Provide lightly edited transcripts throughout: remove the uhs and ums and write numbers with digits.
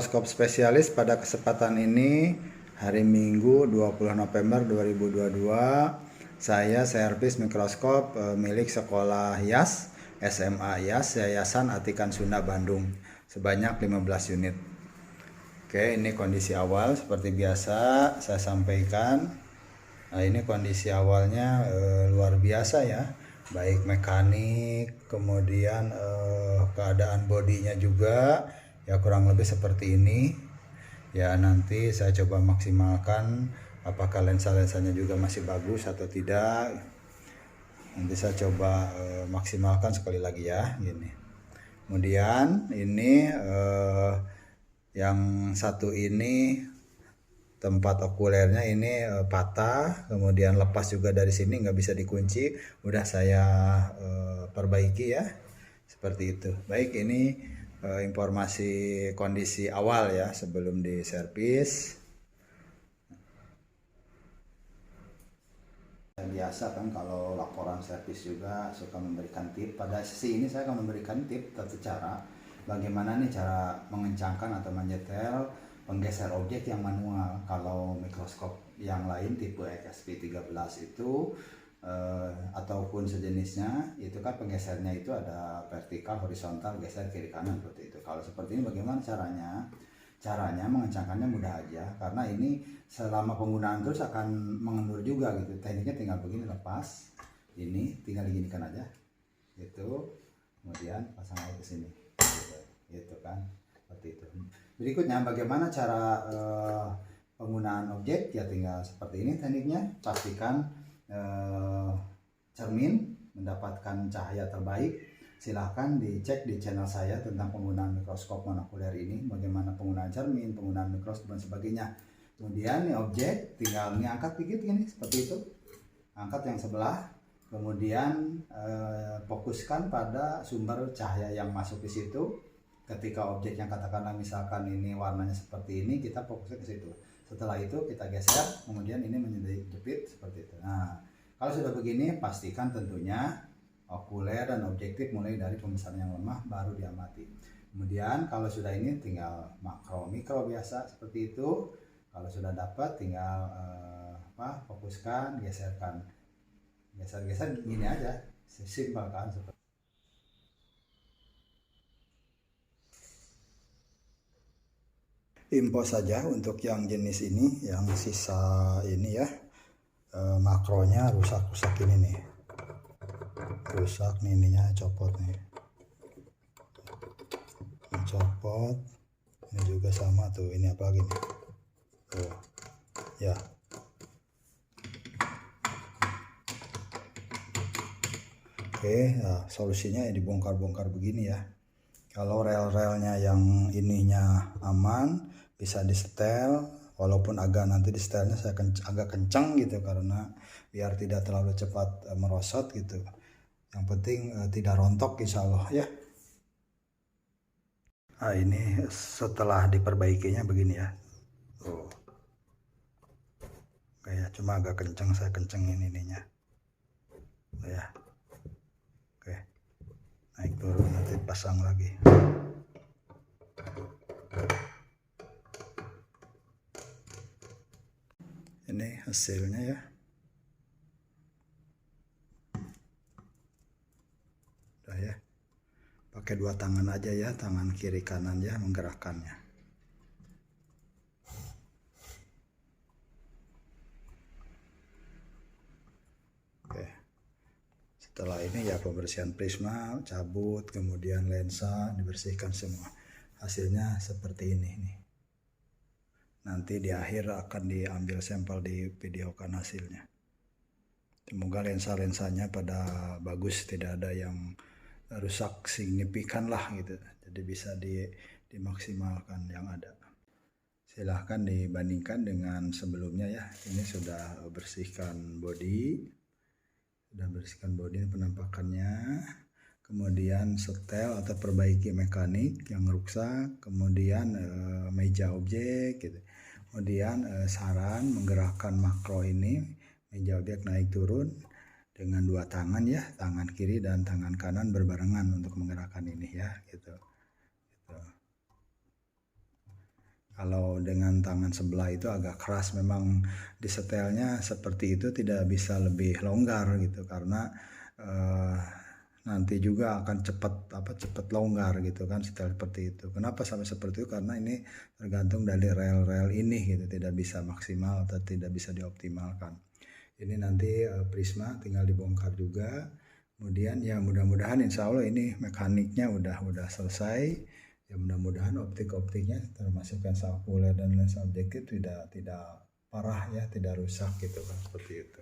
Mikroskop Spesialis pada kesempatan ini hari Minggu 20 November 2022 saya servis mikroskop milik Sekolah Hias SMA Hias Yayasan Atikan Sunda Bandung sebanyak 15 unit. Oke, ini kondisi awal seperti biasa saya sampaikan. Nah, ini kondisi awalnya luar biasa ya, baik mekanik, kemudian keadaan bodinya juga ya kurang lebih seperti ini. Ya nanti saya coba maksimalkan apakah lensa-lensanya juga masih bagus atau tidak. Nanti saya coba maksimalkan sekali lagi ya, gini. Kemudian ini yang satu ini tempat okulernya ini patah, kemudian lepas juga dari sini, nggak bisa dikunci. Udah saya perbaiki ya, seperti itu. Baik, ini informasi kondisi awal ya sebelum diservis. Biasa kan kalau laporan servis juga suka memberikan tip. Pada sesi ini saya akan memberikan tip tata cara bagaimana nih cara mengencangkan atau menyetel penggeser objek yang manual. Kalau mikroskop yang lain tipe XP13 itu ataupun sejenisnya itu kan penggesernya itu ada vertikal, horizontal, geser kiri kanan seperti itu. Kalau seperti ini bagaimana caranya? Caranya mengencangkannya mudah aja, karena ini selama penggunaan terus akan mengendur juga gitu. Tekniknya tinggal begini, lepas ini tinggal diginikan aja gitu, kemudian pasang lagi ke sini gitu kan, seperti itu. Berikutnya bagaimana cara penggunaan objek ya, tinggal seperti ini tekniknya. Pastikan cermin mendapatkan cahaya terbaik. Silahkan dicek di channel saya tentang penggunaan mikroskop monokuler ini, bagaimana penggunaan cermin, penggunaan mikroskop dan sebagainya. Kemudian nih objek tinggal nih angkat dikit gini seperti itu, angkat yang sebelah, kemudian fokuskan pada sumber cahaya yang masuk di situ. Ketika objek yang katakanlah misalkan ini warnanya seperti ini, kita fokusnya ke situ. Setelah itu kita geser, kemudian ini menjadi jepit seperti itu. Nah, kalau sudah begini pastikan tentunya okuler dan objektif mulai dari pembesaran yang lemah baru diamati. Kemudian kalau sudah ini tinggal makro mikro biasa seperti itu. Kalau sudah dapat tinggal fokuskan, geserkan, geser gini aja, simpel kan. Info saja untuk yang jenis ini, yang sisa ini ya, makronya rusak ini nih, rusak nih, ininya copot nih, copot. Ini juga sama tuh, ini apa lagi nih tuh ya. Oke, nah, solusinya ya dibongkar-bongkar begini ya. Kalau rel-relnya yang ininya aman, bisa disetel, walaupun agak nanti disetelnya saya agak kencang gitu, karena biar tidak terlalu cepat merosot gitu. Yang penting tidak rontok insya Allah ya. Nah, ini setelah diperbaikinya begini ya. Oh. Kayak cuma agak kencang, saya kencengin ininya. Ya. Oke. Naik turun, nanti pasang lagi. Ini hasilnya ya. Udah ya. Pakai dua tangan aja ya, tangan kiri kanan ya menggerakkannya. Oke. Setelah ini ya pembersihan prisma, cabut, kemudian lensa dibersihkan semua. Hasilnya seperti ini nih. Nanti di akhir akan diambil sampel, divideokan hasilnya. Semoga lensa-lensanya pada bagus, tidak ada yang rusak signifikan lah gitu. Jadi bisa dimaksimalkan yang ada. Silahkan dibandingkan dengan sebelumnya ya. Ini sudah bersihkan body. Sudah bersihkan body penampakannya. Kemudian setel atau perbaiki mekanik yang rusak, kemudian meja objek gitu. Kemudian saran menggerakkan makro ini, meja objek naik turun dengan dua tangan ya, tangan kiri dan tangan kanan berbarengan untuk menggerakkan ini ya gitu. Kalau dengan tangan sebelah itu agak keras, memang disetelnya seperti itu, tidak bisa lebih longgar gitu karena nanti juga akan cepat longgar gitu kan setel seperti itu. Kenapa sampai seperti itu? Karena ini tergantung dari rel-rel ini gitu, tidak bisa maksimal atau tidak bisa dioptimalkan. Ini nanti Prisma tinggal dibongkar juga. Kemudian ya mudah-mudahan insya Allah ini mekaniknya udah selesai. Ya mudah-mudahan optik-optiknya termasuk lensa okuler dan lensa objektif tidak parah ya, tidak rusak gitu kan, seperti itu.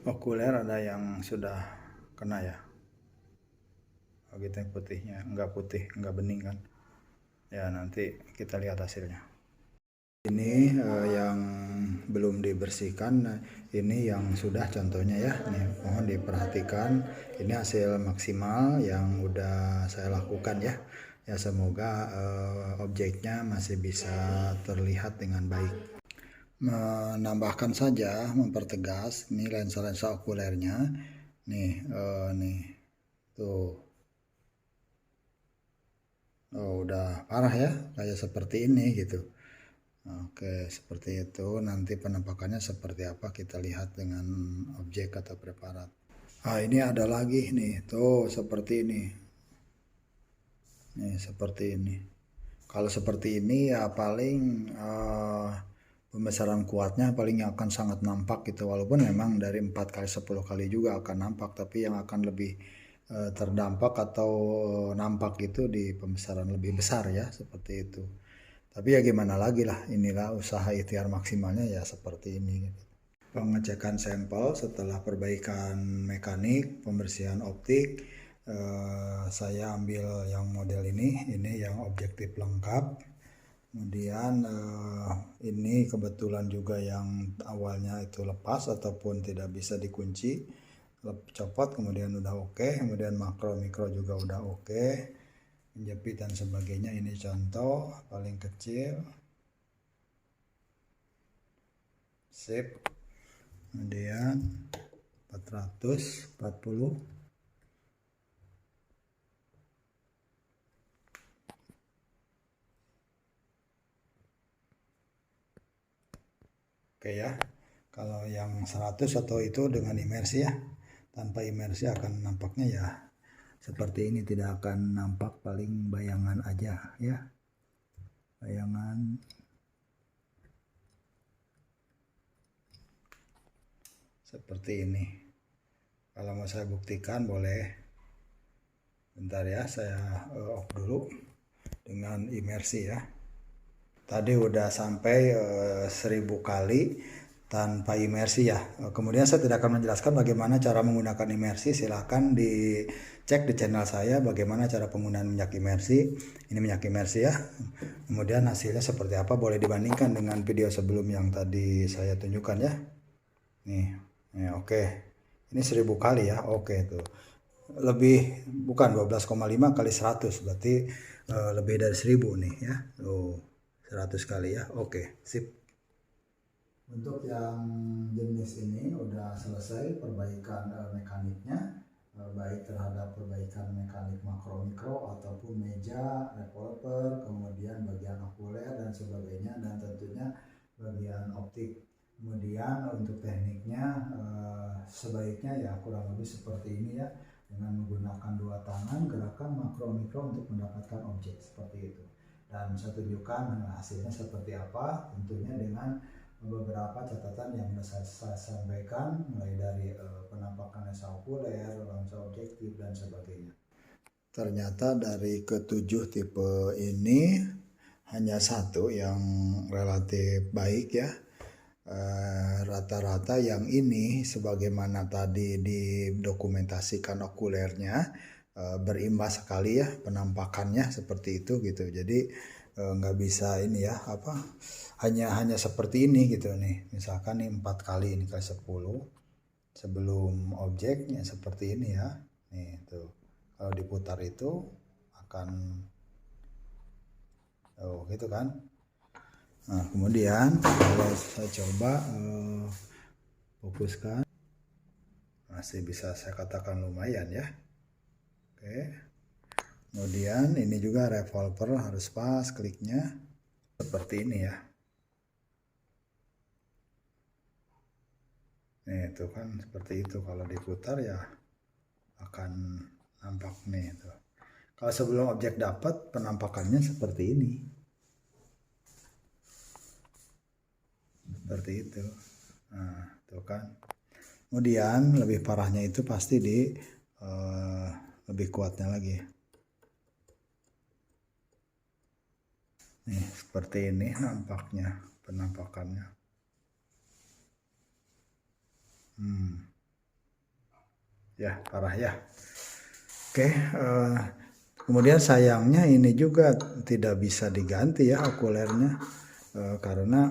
Okuler ada yang sudah kena ya. Oh gitu, putihnya enggak putih, enggak bening kan. Ya nanti kita lihat hasilnya. Ini yang belum dibersihkan. Nah, ini yang sudah contohnya ya. Nih, mohon diperhatikan. Ini hasil maksimal yang udah saya lakukan ya. Ya semoga objeknya masih bisa terlihat dengan baik. Menambahkan saja, mempertegas. Ini lensa-lensa okulernya. Nih tuh. Oh, udah parah ya, kayak seperti ini gitu. Oke, seperti itu. Nanti penampakannya seperti apa kita lihat dengan objek atau preparat. Ini ada lagi nih, tuh seperti ini. Nih, seperti ini. Kalau seperti ini ya paling pembesaran kuatnya paling akan sangat nampak gitu. Walaupun memang dari 4 kali 10 kali juga akan nampak, tapi yang akan lebih terdampak atau nampak itu di pembesaran lebih besar ya, seperti itu. Tapi ya gimana lagi lah, inilah usaha ikhtiar maksimalnya ya seperti ini. Pengecekan sampel setelah perbaikan mekanik, pembersihan optik, saya ambil yang model ini yang objektif lengkap. Kemudian ini kebetulan juga yang awalnya itu lepas ataupun tidak bisa dikunci, copot, kemudian udah oke. Kemudian makro mikro juga udah oke. Menjepit dan sebagainya, ini contoh paling kecil. Sip. Kemudian 440. Oke ya. Kalau yang 100 atau itu dengan imersi ya. Tanpa imersi akan nampaknya ya seperti ini, tidak akan nampak, paling bayangan aja ya. Bayangan seperti ini. Kalau mau saya buktikan boleh. Bentar ya, saya off dulu dengan imersi ya. Tadi udah sampai 1000 kali tanpa imersi ya. Kemudian saya tidak akan menjelaskan bagaimana cara menggunakan imersi. Silahkan dicek di channel saya bagaimana cara penggunaan minyak imersi. Ini minyak imersi ya. Kemudian hasilnya seperti apa, boleh dibandingkan dengan video sebelum yang tadi saya tunjukkan ya. Nih oke. Ini 1000 kali ya. Oke tuh. Lebih, bukan 12,5 kali 100, berarti lebih dari 1000 nih ya. 100 kali ya. Oke, sip. Untuk yang jenis ini udah selesai perbaikan mekaniknya, baik terhadap perbaikan mekanik makro mikro ataupun meja, revolver, kemudian bagian okuler dan sebagainya, dan tentunya bagian optik. Kemudian untuk tekniknya sebaiknya ya kurang lebih seperti ini ya, dengan menggunakan 2 tangan, gerakan makro mikro untuk mendapatkan objek seperti itu. Dan saya tunjukkan hasilnya seperti apa, tentunya dengan beberapa catatan yang sudah saya sampaikan, mulai dari penampakan lensa okuler, lensa objektif dan sebagainya. Ternyata dari ke-7 tipe ini hanya satu yang relatif baik ya. Rata-rata yang ini sebagaimana tadi didokumentasikan okulernya berimbas sekali ya penampakannya seperti itu gitu. Jadi nggak bisa ini ya hanya seperti ini gitu nih. Misalkan nih 4 kali ini kali 10 sebelum objeknya seperti ini ya. Nih tuh. Kalau diputar itu akan gitu kan. Nah, kemudian kalau saya coba fokuskan, masih bisa saya katakan lumayan ya. Oke. Kemudian ini juga revolver harus pas kliknya seperti ini ya. Nih itu kan seperti itu, kalau diputar ya akan nampak nih itu. Kalau sebelum objek dapat, penampakannya seperti ini. Seperti itu. Nah, tuh kan. Kemudian lebih parahnya itu pasti di lebih kuatnya lagi. Nih, seperti ini nampaknya penampakannya. Ya, parah ya. Oke, kemudian sayangnya ini juga tidak bisa diganti ya okulernya, karena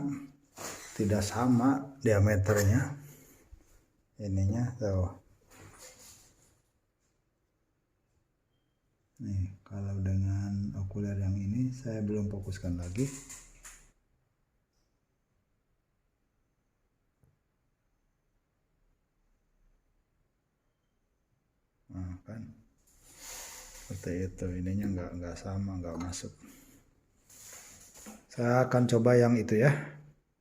tidak sama diameternya. Ininya tuh. Nih, kalau dengan okuler yang ini saya belum fokuskan lagi. Nah, kan seperti itu, ininya nggak sama, nggak masuk. Saya akan coba yang itu ya.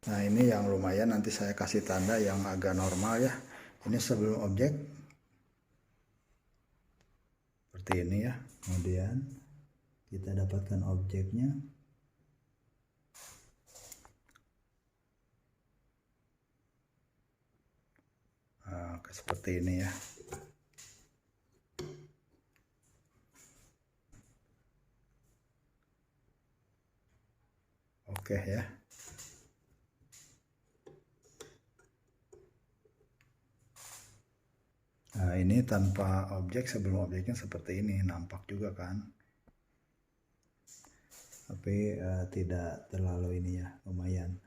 Nah, ini yang lumayan, nanti saya kasih tanda yang agak normal ya. Ini sebelum objek seperti ini ya. Kemudian kita dapatkan objeknya. Nah, seperti ini ya. Oke ya. Nah, ini tanpa objek, sebelum objeknya seperti ini, nampak juga kan. Tapi tidak terlalu ini ya, lumayan.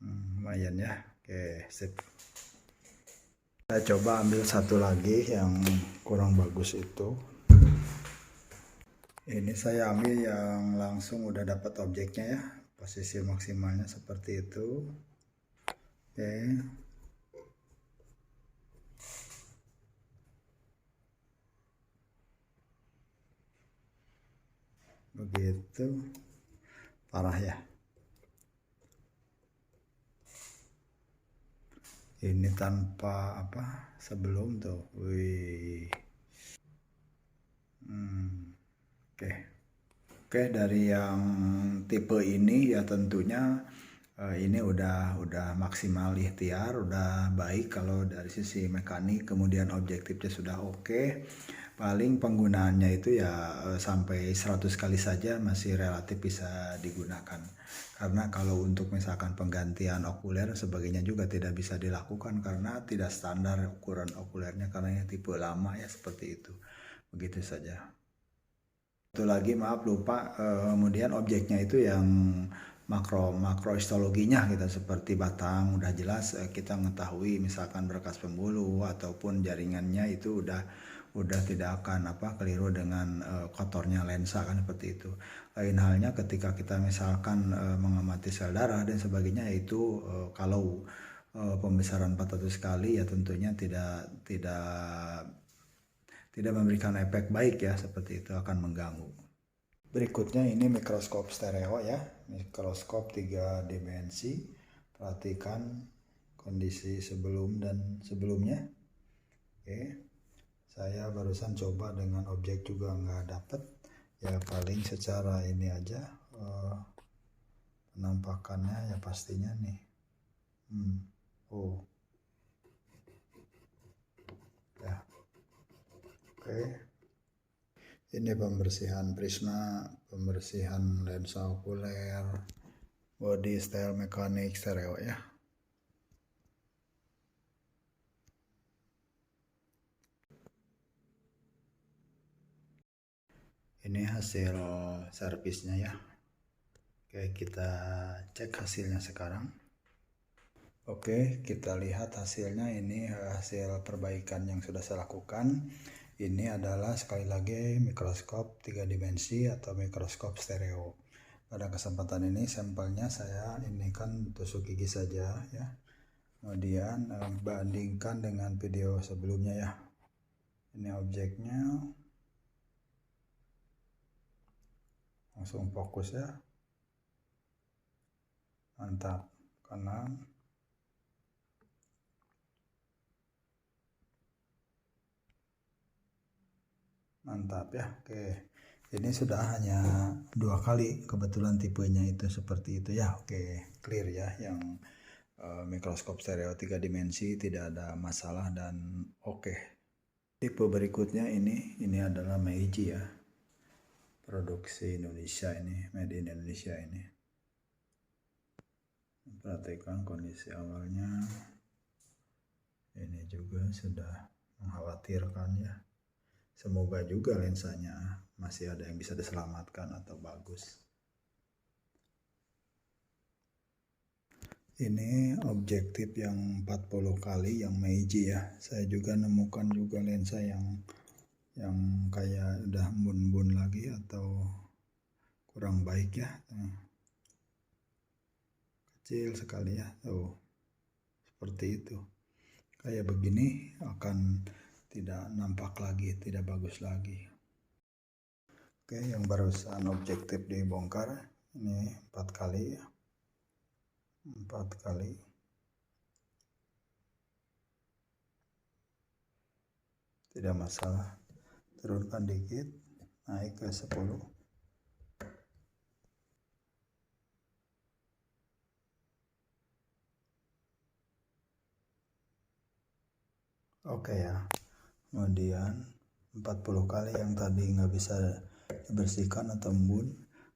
Lumayan ya. Oke, sip. Saya coba ambil satu lagi yang kurang bagus itu. Ini saya ambil yang langsung udah dapat objeknya ya. Posisi maksimalnya seperti itu. Oke. Begitu. Parah ya. Ini tanpa apa? Sebelum tuh. Wih. Oke. Oke, dari yang tipe ini ya tentunya ini udah maksimal ikhtiar, udah baik kalau dari sisi mekanik, kemudian objektifnya sudah oke. Paling penggunaannya itu ya sampai 100 kali saja masih relatif bisa digunakan. Karena kalau untuk misalkan penggantian okuler sebagainya juga tidak bisa dilakukan karena tidak standar ukuran okulernya, karena ini tipe lama ya, seperti itu. Begitu saja. Satu lagi, maaf lupa, kemudian objeknya itu yang makro histologinya gitu, seperti batang udah jelas, kita mengetahui misalkan berkas pembuluh ataupun jaringannya itu udah tidak akan keliru dengan kotornya lensa kan, seperti itu. Lain halnya ketika kita misalkan mengamati sel darah dan sebagainya, itu kalau pembesaran 400 kali ya tentunya tidak memberikan efek baik ya, seperti itu, akan mengganggu. Berikutnya ini mikroskop stereo ya, mikroskop 3 dimensi. Perhatikan kondisi sebelum dan sebelumnya. Oke, saya barusan coba dengan objek juga nggak dapet ya, paling secara ini aja penampakannya ya pastinya nih. Oh ya, oke. Ini pembersihan prisma, pembersihan lensa okuler, body style mekanik stereo ya. Ini hasil servisnya ya. Oke, kita cek hasilnya sekarang. Oke, kita lihat hasilnya. Ini hasil perbaikan yang sudah saya lakukan. Ini adalah sekali lagi mikroskop 3 dimensi atau mikroskop stereo. Pada kesempatan ini sampelnya saya ini kan tusuk gigi saja ya. Kemudian bandingkan dengan video sebelumnya ya. Ini objeknya. Langsung fokus ya. Mantap. Kanan. Mantap ya. Oke. Ini sudah hanya 2 kali, kebetulan tipenya itu seperti itu ya. Oke, clear ya. Yang mikroskop stereo 3 dimensi tidak ada masalah dan oke. Tipe berikutnya ini adalah Meiji ya. Produksi Indonesia ini, made in Indonesia ini. Perhatikan kondisi awalnya. Ini juga sudah mengkhawatirkan ya. Semoga juga lensanya masih ada yang bisa diselamatkan atau bagus. Ini objektif yang 40 kali yang Meiji ya. Saya juga nemukan juga lensa yang kayak udah embun-embun lagi atau kurang baik ya. Kecil sekali ya. Tuh. Seperti itu. Kayak begini akan tidak nampak lagi, tidak bagus lagi. Oke, yang barusan objektif dibongkar ini 4 kali ya. 4 kali. Tidak masalah. Turunkan dikit, naik ke 10. Oke ya. Kemudian 40 kali yang tadi nggak bisa dibersihkan atau embun,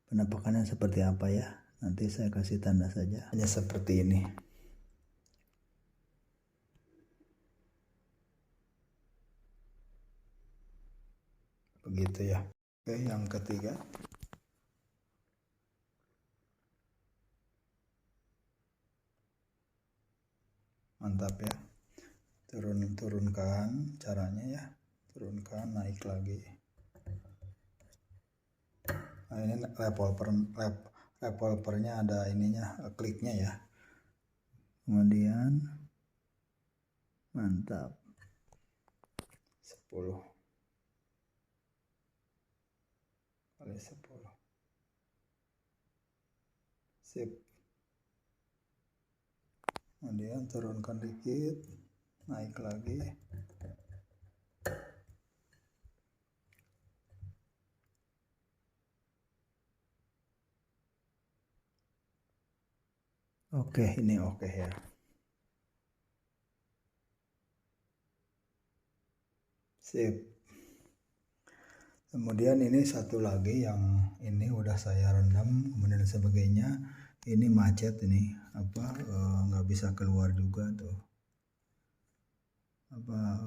penampakannya seperti apa ya? Nanti saya kasih tanda saja. Hanya seperti ini. Begitu ya. Oke, yang ketiga. Mantap ya. Turunkan caranya ya. Turunkan, naik lagi. Nah, ini revolvernya ada ininya, kliknya ya. Kemudian mantap. 10 kali 10. Sip. Kemudian turunkan dikit, naik lagi. Oke, ini oke ya. Sip. Kemudian ini satu lagi yang ini udah saya rendam, kemudian sebagainya. Ini macet ini, nggak bisa keluar juga tuh.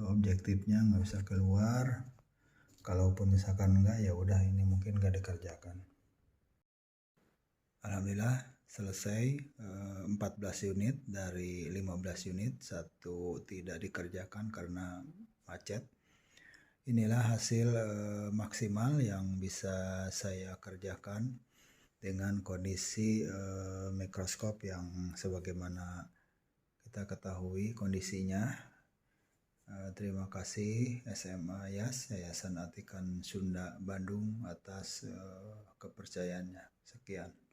Objektifnya nggak bisa keluar. Kalaupun misalkan enggak, ya udah ini mungkin nggak dikerjakan. Alhamdulillah selesai 14 unit dari 15 unit, satu tidak dikerjakan karena macet. Inilah hasil maksimal yang bisa saya kerjakan dengan kondisi mikroskop yang sebagaimana kita ketahui kondisinya. Terima kasih SMA YAS, Yayasan Atikan Sunda Bandung atas kepercayaannya. Sekian.